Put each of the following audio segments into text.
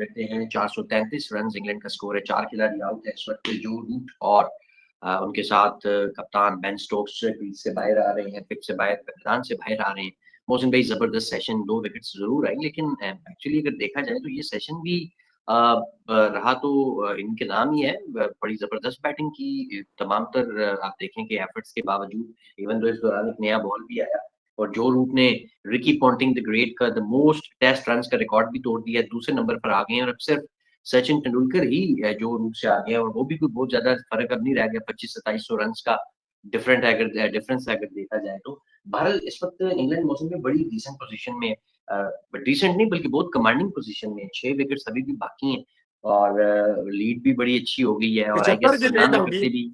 करते हैं 433 run England का स्कोर है, 4 खिलाड़ी आउट है इस वक्त, जो रूट और उनके साथ कप्तान बेन स्टोक्स क्रीज से बाहर आ रहे हैं, पिच से बाहर, मैदान से बाहर आ रहे हैं। मोहसिन भाई जबरदस्त सेशन, 2 विकेट्स जरूर आई, लेकिन एक्चुअली अगर देखा जाए तो ये सेशन भी रहा तो इनके नाम ही है। बड़ी जबरदस्त बैटिंग की तमाम तर आप देखें कि एफर्ट्स के बावजूद, इवन दो इस दौरान एक नया बॉल भी आया और जो रूट ने रिकी पॉन्टिंग द ग्रेट का द मोस्ट टेस्ट रन्स का रिकॉर्ड भी तोड़ दिया, दूसरे नंबर पर आ गए हैं और अब सिर्फ सचिन तेंदुलकर ही जो रूट से आ गए हैं और वो भी कोई बहुत ज्यादा फर्क अब नहीं रह गया, 25-2700 रन का डिफरेंस अगर देखा जाए तो। बहरहाल इस वक्त इंग्लैंड मौसम में बड़ी डिसेंट पोजीशन में, डिसेंट नहीं बल्कि बहुत कमांडिंग पोजीशन में, 6 विकेट्स अभी भी बाकी हैं और लीड भी बड़ी अच्छी हो गई है और आई गेस ना करते भी।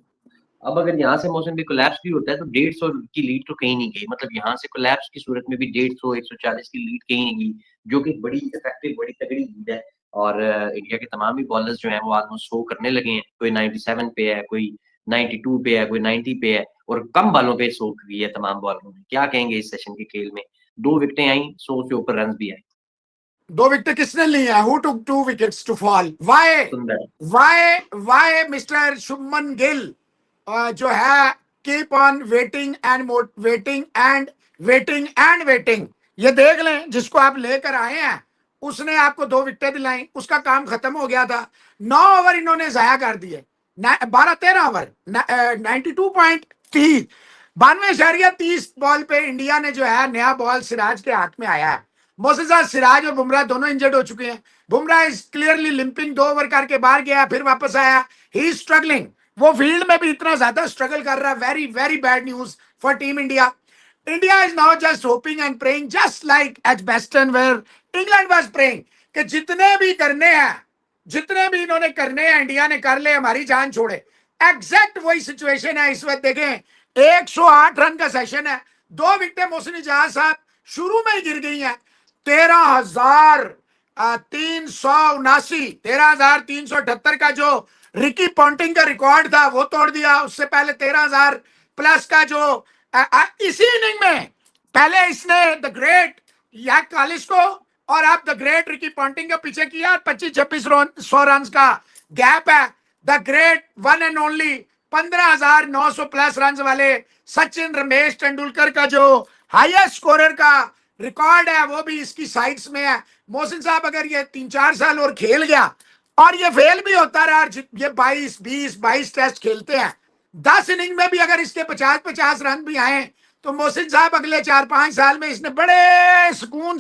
अब अगर यहाँ से मौसम भी कोलैप्स भी होता है तो 150 की लीड तो कहीं नहीं गई, मतलब यहाँ से कोलैप्स की सूरत में भी 150 140 की लीड कहीं नहीं गई, जो कि बड़ी इफेक्टिव बड़ी तगड़ी लीड है। और इंडिया के तमाम ही बॉलर्स जो हैं वो ऑलमोस्ट 100 करने लगे हैं, कोई 97 पे है, कोई 92 पे है, कोई 90 पे है और कम बालों पे 100 की है तमाम बॉलरों ने। क्या कहेंगे इस सेशन के खेल में? 2 विकेटें आई, 100 से ऊपर रन भी आए। 2 विकेट किसने ली है? Who took 2 wickets to fall? Why mister Shubman Gill जो है keep on waiting and waiting. ये देख लें, जिसको आप लेकर आए हैं उसने आपको 2 विकेटें दिलाई, उसका काम खत्म हो गया था। 9 ओवर इन्होंने जाया कर दिए, 12-13 ओवर, 92.30, 92.30 बॉल पे इंडिया ने जो है नया बॉल सिराज के हाथ में आया है। मोहसिन सिराज और बुमराह दोनों इंजर्ड हो चुके हैं। Bumrah is clearly limping, 2 over करके बाहर गया, फिर वापस आया, ही इज स्ट्रगलिंग। वो फील्ड में भी इतना ज्यादा स्ट्रगल कर रहा है। Very very bad news for team India. India is now just hoping and praying just like Edgbaston where England was praying कि जितने भी इन्होंने करने हैं इंडिया ने कर ले, हमारी जान छोड़े। एग्जैक्ट वही सिचुएशन है इस वक्त। देखें 108 रन का सेशन है, 2 विकेटें मोहसिन इजाज साहब शुरू में ही गिर गई हैं। 13,378 का जो रिकी पॉन्टिंग का रिकॉर्ड था वो तोड़ दिया। उससे पहले 13,000 प्लस का जो इसी इनिंग में पहले इसने द ग्रेट या कालिस को और अब द ग्रेट रिकी पॉन्टिंग के पीछे किया। 25-26 रन का गैप है। The great one and only 15,900 plus run वाले सचिन रमेश तेंदुलकर का जो हाईएस्ट स्कोरर का रिकॉर्ड है वो भी इसकी साइड्स में है। मोहसिन साहब अगर ये 3-4 साल और खेल गया और ये फेल भी होता रहा, ये 22 टेस्ट खेलते हैं, 10 इनिंग में भी अगर इसके 50-50 रन भी आए तो मोहसिन साहब अगले 4-5 साल में इसने बड़े सुकून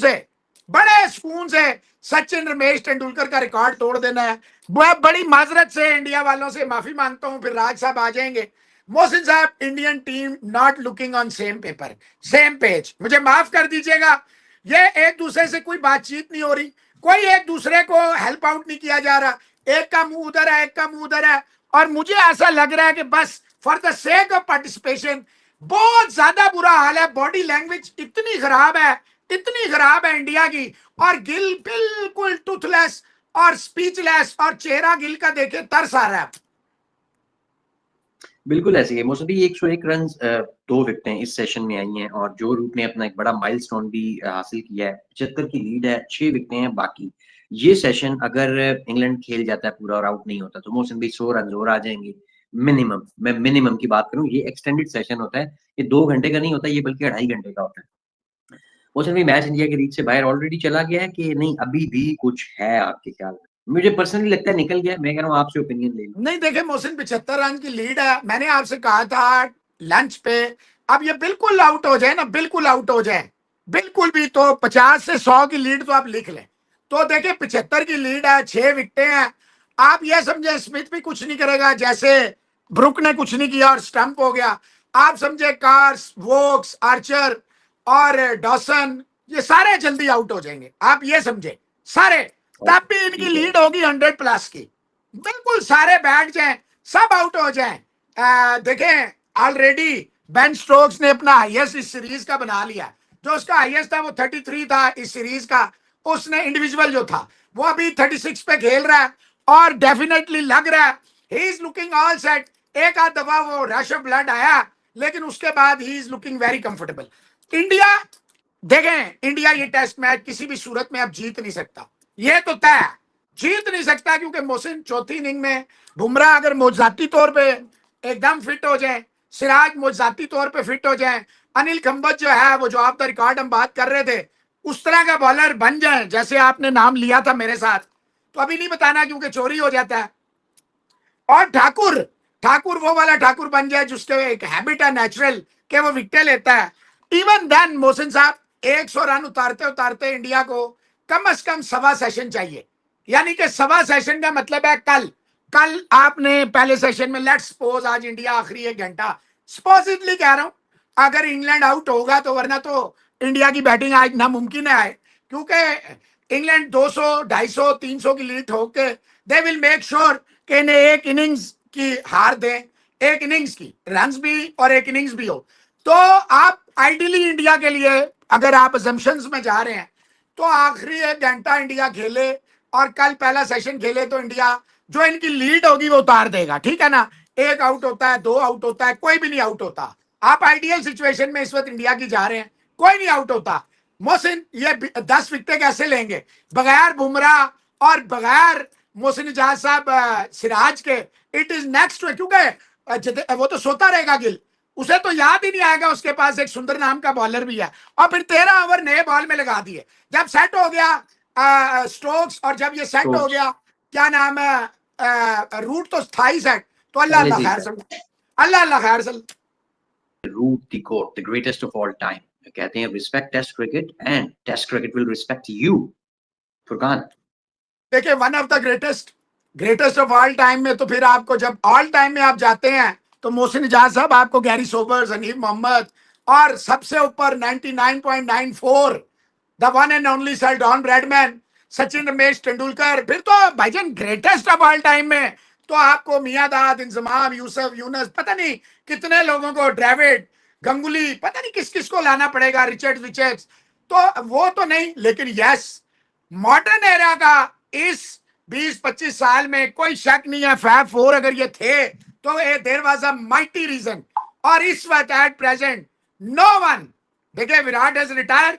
से सचिन रमेश तेंदुलकर का रिकॉर्ड तोड़ देना है। बड़ी माजरत से इंडिया वालों से माफी मांगता हूं, फिर राज साहब आ जाएंगे। मोहसिन साहब, Indian team not looking on same page, मुझे माफ कर दीजिएगा। ये एक दूसरे से कोई बातचीत नहीं हो रही, कोई एक दूसरे को हेल्प आउट नहीं किया जा रहा। एक का मुंह उधर है, एक का मुंह उधर है, और मुझे ऐसा लग रहा है कि बस for the sake of participation. बहुत ज्यादा बुरा हाल है, बॉडी लैंग्वेज इतनी खराब है इंडिया की, और गिल बिल्कुल टूथलेस और स्पीचलेस, और चेहरा गिल का देखे तरस आ रहा है। बिल्कुल ऐसे ही मौसम भी 101 रन 2 विकेटें इस सेशन में आई हैं और जो रूट ने अपना एक बड़ा माइलस्टोन भी हासिल किया है। 75 की लीड है, 6 विकेटें हैं बाकी। ये सेशन अगर इंग्लैंड खेल जाता है पूरा और आउट नहीं होता तो मौसम भी 100 रन और आ जाएंगे मिनिमम। मैं मिनिमम की बात करूं, ये एक्सटेंडेड सेशन होता है, ये 2 घंटे का नहीं होता, ये बल्कि 2.5 घंटे का होता है। मौसम भी मैच इंडिया के रीच से बाहर ऑलरेडी चला गया है कि नहीं, अभी भी कुछ है आपके ख्याल में? मुझे पर्सनली लगता है निकल गया। मैं कह रहा हूँ आपसे ओपिनियन ले लो। नहीं देखे मोहसिन, 75 रन की लीड है। मैंने आपसे कहा था लंच पे, अब ये बिल्कुल आउट हो जाए ना, बिल्कुल आउट हो जाए बिल्कुल भी, तो 50 से 100 की लीड तो आप लिख लें। तो देखिए 75 की लीड है, 6 विकेटें हैं। आप ये समझे स्मिथ भी कुछ नहीं करेगा, जैसे ब्रुक ने कुछ नहीं किया और स्टंप हो गया। आप समझे कार्स, वोक्स, आर्चर और डॉसन, ये सारे जल्दी आउट हो जाएंगे। आप ये समझे सारे, तब भी इनकी लीड होगी 100 प्लस की। बिल्कुल सारे बैठ जाएं, सब आउट हो जाएं। देखें ऑलरेडी बेन स्टोक्स ने अपना हाईएस्ट इस सीरीज का बना लिया। जो उसका हाईएस्ट था वो 33 था इस सीरीज का। उसने इंडिविजुअल जो था वो अभी 36 पे खेल रहा है और डेफिनेटली लग रहा है he is looking all set. एक आध दफा वो रश ऑफ ब्लड आया, लेकिन उसके बाद he is looking very comfortable. India, देखें इंडिया ये टेस्ट मैच किसी भी सूरत में अब जीत नहीं सकता, ये तो तय है। जीत नहीं सकता, क्योंकि मोहसिन चौथी इनिंग में बुमराह अगर मौजाती तौर पे एकदम फिट हो जाए, सिराज मौजाती तौर पे फिट हो जाए, अनिल कंबत जो है वो जो आप द रिकॉर्ड हम बात कर रहे थे उस तरह का बॉलर बन जाए जैसे आपने नाम लिया था मेरे साथ, तो अभी नहीं बताना क्योंकि चोरी हो जाता है। और ठाकुर ठाकुर वो वाला ठाकुर बन जाए जिसके एक हैबिट है नेचुरल कि वो विकेट लेता है, इवन देन मोहसिन साहब 100 रन उतारते उतारते इंडिया को कम से कम सवा सेशन चाहिए। यानी कि सवा सेशन का मतलब है कल कल आपने पहले सेशन में लेट्स सपोज आज इंडिया आखिरी 1 घंटा सपोजिटली कह रहा हूं अगर इंग्लैंड आउट होगा तो, वरना तो इंडिया की बैटिंग आज नामुमकिन है, क्योंकि इंग्लैंड 200 250 300 की लीड होके दे विल मेक श्योर कि इन्हें एक इनिंग्स की हार दें, एक इनिंग्स की रन्स भी और एक इनिंग्स भी हो। तो आप आइडियली इंडिया के लिए अगर आप असम्पशंस में जा रहे हैं तो आखिरी 1 घंटा इंडिया खेले और कल पहला सेशन खेले तो इंडिया जो इनकी लीड होगी वो उतार देगा, ठीक है ना। 1 आउट होता है, 2 आउट होता है, कोई भी नहीं आउट होता। आप आइडियल सिचुएशन में इस वक्त इंडिया की जा रहे हैं, कोई नहीं आउट होता। मोहसिन ये 10 विकेटें कैसे लेंगे बगैर बुमराह और बगैर मोहसिन इजाज साहब सिराज के? इट इज नेक्स्ट, क्योंकि वो तो सोता रहेगा गिल, उसे तो याद ही नहीं आएगा उसके पास एक सुंदर नाम का बॉलर भी है। और फिर 13 ओवर नए बॉल में लगा दिए, जब सेट हो गया स्टोक्स और जब ये सेट हो गया क्या नाम है रूट तो था ही सेट, तो अल्लाह अल्लाह खैर सल्ला, अल्लाह अल्लाह खैर सल्ला। Root the goat, the greatest of all time. कहते हैं respect test cricket and test cricket will respect you. Furqan देखिए one of the greatest of all time में तो फिर आपको जब ऑल टाइम में आप जाते हैं तो मोहसिन इजाज साहब आपको गैरी सोबर्स, हनीफ मोहम्मद और सबसे ऊपर 99.94 the one and only sir Don Bradman, Sachin Ramesh Tendulkar. फिर तो भाईजान ग्रेटेस्ट ऑफ ऑल टाइम में तो आपको मियांदाद, इंजमाम, यूसुफ, यूनस, पता नहीं कितने लोगों को, ड्रेविड, गंगुली, पता नहीं किस किस को लाना पड़ेगा, रिचर्ड्स, तो वो तो नहीं। लेकिन यस, मॉडर्न एरा का इस 20-25 साल में कोई शक नहीं है फैब 4 अगर ये थे तो there was a mighty reason. और इस वक्त एट प्रेजेंट नो वन, देखिए विराट हैज रिटायर,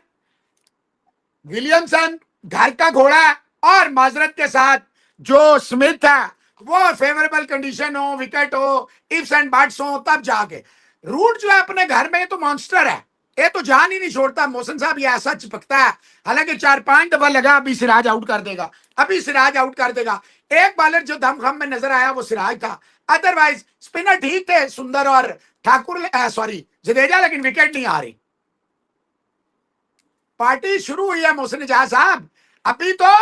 विलियमसन घर का घोड़ा है, और माजरत के साथ जो स्मिथ है वो फेवरेबल कंडीशन हो, विकेट हो, इफ्स एंड बट्स हो, तब जाके रूट जो है अपने घर में तो मॉन्स्टर है, ये तो जान ही नहीं छोड़ता। मोहसिन साहब ये ऐसा चिपकता है, हालांकि 4-5 दफा लगा अभी सिराज आउट कर देगा, अभी सिराज आउट कर देगा। एक बॉलर जो दमखम में नजर आया वो सिराज था, अदरवाइज स्पिनर ठीक थे सुंदर और ठाकुर, सॉरी जडेजा, लेकिन विकेट नहीं आ रही। पार्टी शुरू हुई है मोहसिन इजाज साहब, अभी तो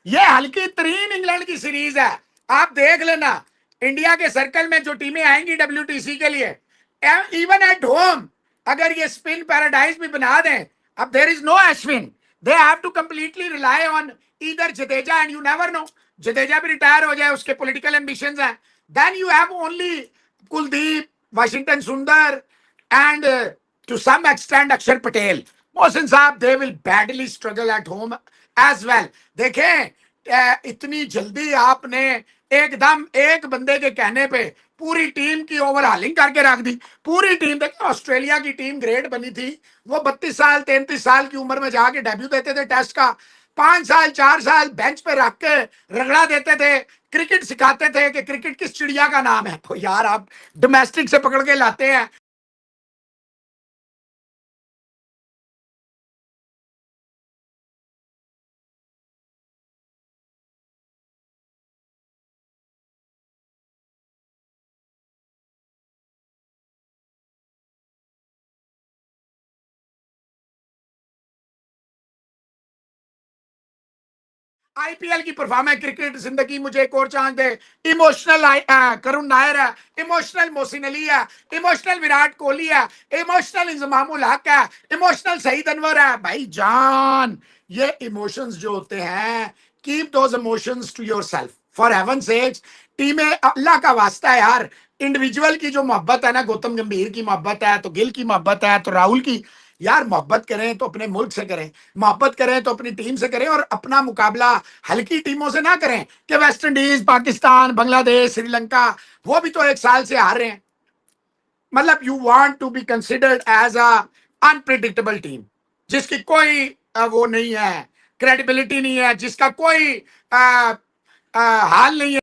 ये हल्की तरीन इंग्लैंड की सीरीज है, आप देख लेना। इंडिया के सर्कल में जो टीमें आएंगी WTC के लिए, इवन एट होम अगर ये स्पिन पैराडाइज भी बना दें, अब there is no Ashwin, they have to completely rely on either Jadeja, and you never know Jadeja भी रिटायर हो जाए, उसके पॉलिटिकल एम्बिशंस हैं, then you have only Kuldeep, Washington Sundar and to some extent Axar Patel. Mohsin साहब they will badly struggle at home as well. देखें इतनी जल्दी आपने एकदम एक बंदे के कहने पे पूरी टीम की ओवरहालिंग करके रख दी। पूरी टीम, देखिए ऑस्ट्रेलिया की टीम ग्रेट बनी थी, वो 32 साल 33 साल की उम्र में जाके डेब्यू देते थे टेस्ट का, 5 साल 4 साल बेंच पे रख के रगड़ा देते थे, क्रिकेट सिखाते थे कि क्रिकेट किस चिड़िया का नाम है। तो यार आप डोमेस्टिक से पकड़ के लाते हैं। आईपीएल की परफॉर्मेंस, क्रिकेट जिंदगी मुझे एक और चांस दे, इमोशनल करुण नायर है, इमोशनल मोहसिन अली है, इमोशनल विराट कोहली है, इमोशनल इंजमामुल हक है, इमोशनल सईद अनवर है। भाई जान ये इमोशंस जो होते हैं, keep those emotions to yourself for heaven's sake. टीमें, अल्लाह का वास्ता है यार, इंडिविजुअल की जो मोहब्बत है ना, गौतम गंभीर की मोहब्बत है तो गिल की मोहब्बत है तो राहुल की, यार मोहब्बत करें तो अपने मुल्क से करें, मोहब्बत करें तो अपनी टीम से करें, और अपना मुकाबला हल्की टीमों से ना करें कि वेस्ट इंडीज, पाकिस्तान, बांग्लादेश, श्रीलंका वो भी तो 1 साल से हार रहे हैं। मतलब you want to be considered as a unpredictable team जिसकी कोई वो नहीं है, क्रेडिबिलिटी नहीं है, जिसका कोई हाल नहीं है।